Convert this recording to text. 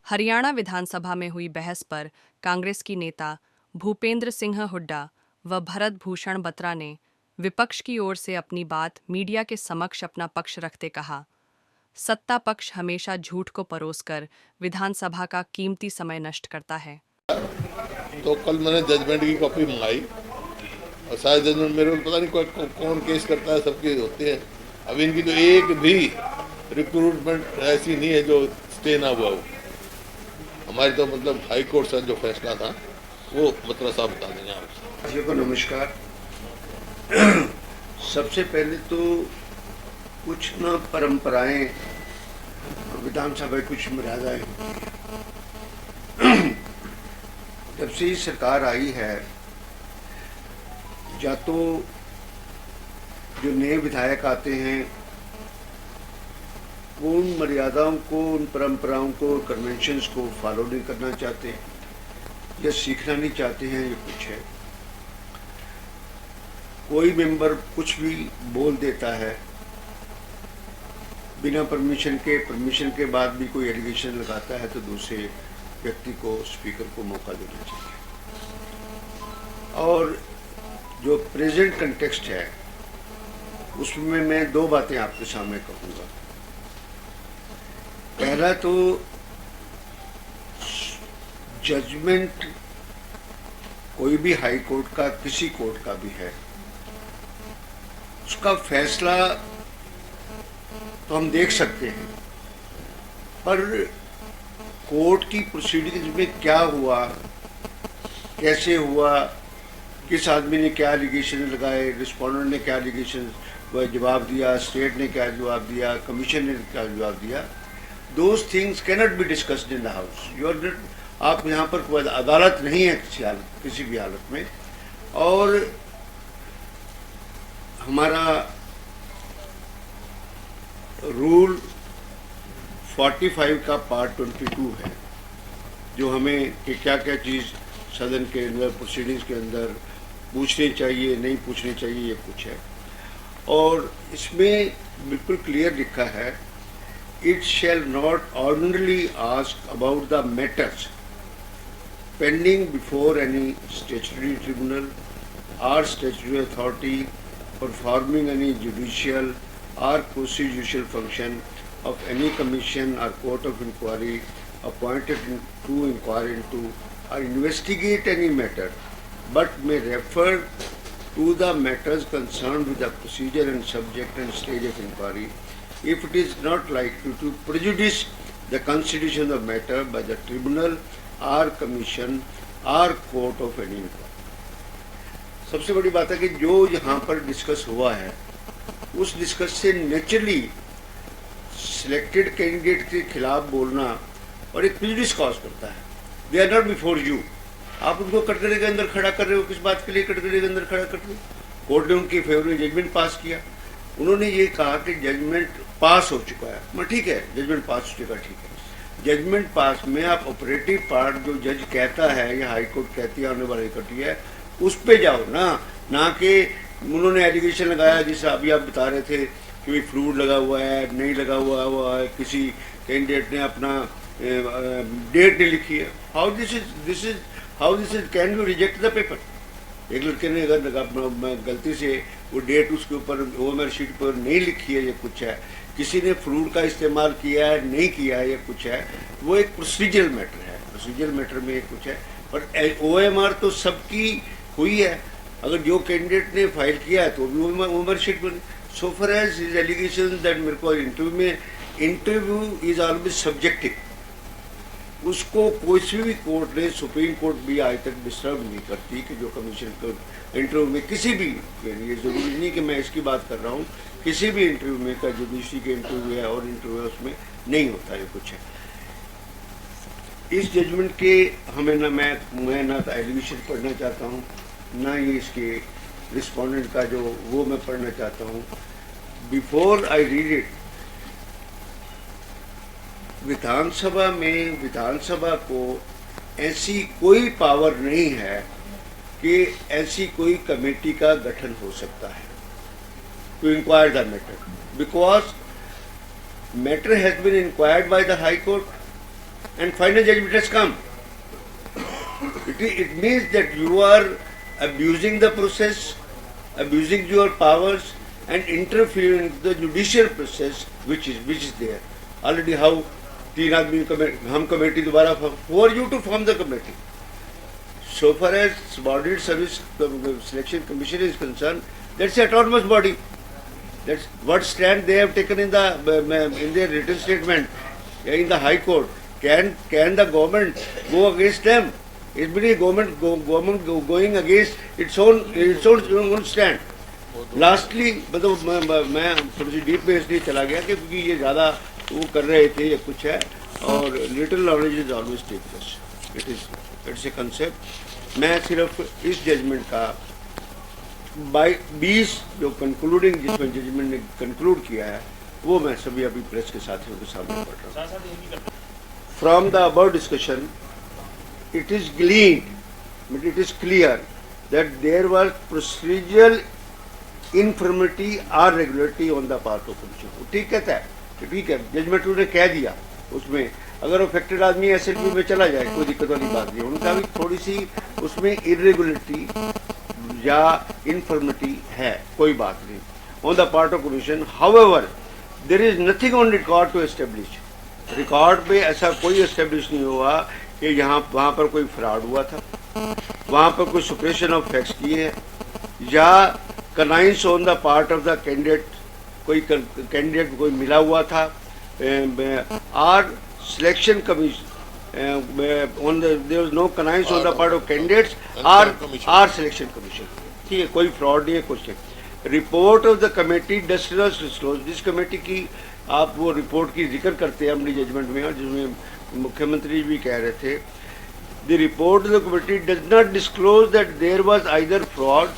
हरियाणा विधानसभा में हुई बहस पर कांग्रेस की नेता भूपेंद्र सिंह हुड्डा व भरत भूषण बत्रा ने विपक्ष की ओर से अपनी बात मीडिया के समक्ष अपना पक्ष रखते कहा, सत्ता पक्ष हमेशा झूठ को परोसकर विधानसभा का कीमती समय नष्ट करता है। तो कल मैंने जजमेंट की कॉपी मंगाई और सारे जजमेंट मेरे को पता नहीं कौन केस करता है, सबके होते हैं। अभी इनकी तो एक भी रिक्रूटमेंट ऐसी नहीं है जो स्टे ना हुआ हो। हमारी तो मतलब हाई कोर्ट से जो फैसला था वो बत्रा साहब बता देंगे आपसे। जी को नमस्कार। सबसे पहले तो कुछ ना परंपराएं विधानसभा कुछ मर्यादाएं जब से ही सरकार आई है, या तो जो नए विधायक आते हैं वो उन मर्यादाओं को, उन परंपराओं को, कन्वेंशंस को फॉलो नहीं करना चाहते या सीखना नहीं चाहते हैं, ये कुछ है। कोई मेंबर कुछ भी बोल देता है बिना परमिशन के बाद भी कोई एलिगेशन लगाता है तो दूसरे व्यक्ति को, स्पीकर को मौका देना चाहिए। और जो प्रेजेंट कंटेक्स्ट है उसमें मैं दो बातें आपके सामने कहूँगा। पहला तो जजमेंट कोई भी हाई कोर्ट का, किसी कोर्ट का भी है, उसका फैसला तो हम देख सकते हैं, पर कोर्ट की प्रोसीडिंग्स में क्या हुआ, कैसे हुआ, किस आदमी ने क्या एलिगेशन लगाए, रिस्पोंडेंट ने क्या एलिगेशन जवाब दिया, स्टेट ने क्या जवाब दिया, कमीशन ने क्या जवाब दिया, those things cannot be discussed in the house. आप यहाँ पर कोई अदालत नहीं है किसी भी हालत में। और हमारा रूल 45 का पार्ट 22 है जो हमें कि क्या क्या चीज़ सदन के अंदर, प्रोसीडिंग्स के अंदर पूछनी चाहिए, नहीं पूछनी चाहिए, ये कुछ है। और इसमें बिल्कुल क्लियर लिखा है, it shall not ordinarily ask about the matters pending before any statutory tribunal or statutory authority performing any judicial or quasi-judicial function of any commission or court of inquiry appointed to inquire into or investigate any matter, but may refer to the matters concerned with the procedure and subject and stage of inquiry if it is not likely to prejudice the constitution of the matter by the tribunal or commission or court of any inquiry। सबसे बड़ी बात है कि जो यहाँ पर discuss हुआ है उस डिस्कस से नेचुरली सिलेक्टेड कैंडिडेट के खिलाफ बोलना और एक प्रेजुडिस कॉज करता है। They are not before you. आप उनको कटघरे के अंदर खड़ा कर रहे हो, किस बात के लिए कटघरे के अंदर खड़ा कर रहे हो? कोर्ट ने उनके फेवर में जजमेंट पास किया। उन्होंने ये कहा कि जजमेंट पास हो चुका है। मैं ठीक है, जजमेंट पास हो चुका, ठीक है। जजमेंट पास में आप ऑपरेटिव पार्ट जो जज कहता है या हाई कोर्ट कहती है, ऑनरेबल हाई कोर्ट है, उस पे जाओ ना कि उन्होंने एलिगेशन लगाया जिसे अभी आप बता रहे थे कि भाई फ्रूट लगा हुआ है, नहीं लगा हुआ है, किसी कैंडिडेट ने अपना डेट नहीं लिखी है। How this is can you reject the paper? एक लड़के ने अगर गलती से वो डेट उसके ऊपर ओएमआर शीट पर नहीं लिखी है, ये कुछ है, किसी ने फ्रूट का इस्तेमाल किया है, नहीं किया है, ये कुछ है, वो एक प्रोसीजरल मैटर है। प्रोसीजरल मैटर में ये कुछ है, पर ओएमआर तो सबकी हुई है। अगर जो कैंडिडेट ने फाइल किया है तो भी ओएमआर शीट बनी। So far as his allegation that मेरे को इंटरव्यू इज ऑलवेज सब्जेक्टिव। उसको कोई भी कोर्ट ने, सुप्रीम कोर्ट भी आज तक डिस्टर्ब नहीं करती कि जो कमीशन को इंटरव्यू में किसी भी, ये जरूरी नहीं कि मैं इसकी बात कर रहा हूँ, किसी भी इंटरव्यू में का जुडिशरी के इंटरव्यू है और इंटरव्यू उसमें नहीं होता है कुछ है। इस जजमेंट के हमें मैं ना तो एलिगेशन पढ़ना चाहता हूँ, ना ही इसके रिस्पोंडेंट का जो वो मैं पढ़ना चाहता हूँ। बिफोर आई रीड इट, विधानसभा को ऐसी कोई पावर नहीं है कि ऐसी कोई कमेटी का गठन हो सकता है to inquire the matter, because matter has been inquired by the high court and final judgment has come. It means that you are abusing the process, abusing your powers, and interfering in the judicial process which is there. Already how 3 आदमी हम committee दोबारा, who are you to form the committee? So far as Subordinate Service Selection Commission is concerned, that's an autonomous body. That's what stand they have taken in their written statement in the High Court. Can the government go against them? Is the government going against its own stand? Lastly, मतलब मैं थोड़ी सी deep में इसलिए चला गया क्योंकि ये ज़्यादा वो कर रहे थे, ये कुछ है, और little knowledge is always tactless. It's a concept. मैं सिर्फ इस जजमेंट का 20 जो कंक्लूडिंग जिसमें जजमेंट ने कंक्लूड किया है वो मैं सभी अभी प्रेस के साथियों के सामने पढ़ रहा हूँ. From the above discussion it is gleaned, but it is clear that there was procedural infirmity or regularity on the part of commission. वो ठीक कहता है कि ठीक है, जजमेंट ने कह दिया, उसमें अगर अफेक्टेड आदमी एसएलपी में चला जाए कोई दिक्कत वाली बात नहीं. उनका भी थोड़ी सी उसमें इरेगुलरिटी या इनफर्मिटी है, कोई बात नहीं on the part of commission. However there is nothing on record to establish. Record पे ऐसा कोई एस्टेब्लिश नहीं हुआ कि यहाँ वहाँ पर कोई फ्रॉड हुआ था, वहाँ पर कोई सुप्रेशन ऑफ फैक्ट्स किए हैं, या connivance on the part of the candidate, कोई कैंडिडेट कोई मिला हुआ था, और selection commission on there was no connivance on the part of candidates और सिलेक्शन कमीशन. ठीक है, कोई फ्रॉड नहीं है, कुछ नहीं. Report of the committee does not disclose. जिस कमेटी की आप वो रिपोर्ट की जिक्र करते हैं अपनी जजमेंट में, और जिसमें मुख्यमंत्री भी कह रहे थे, the report of the committee does not disclose that there was either fraud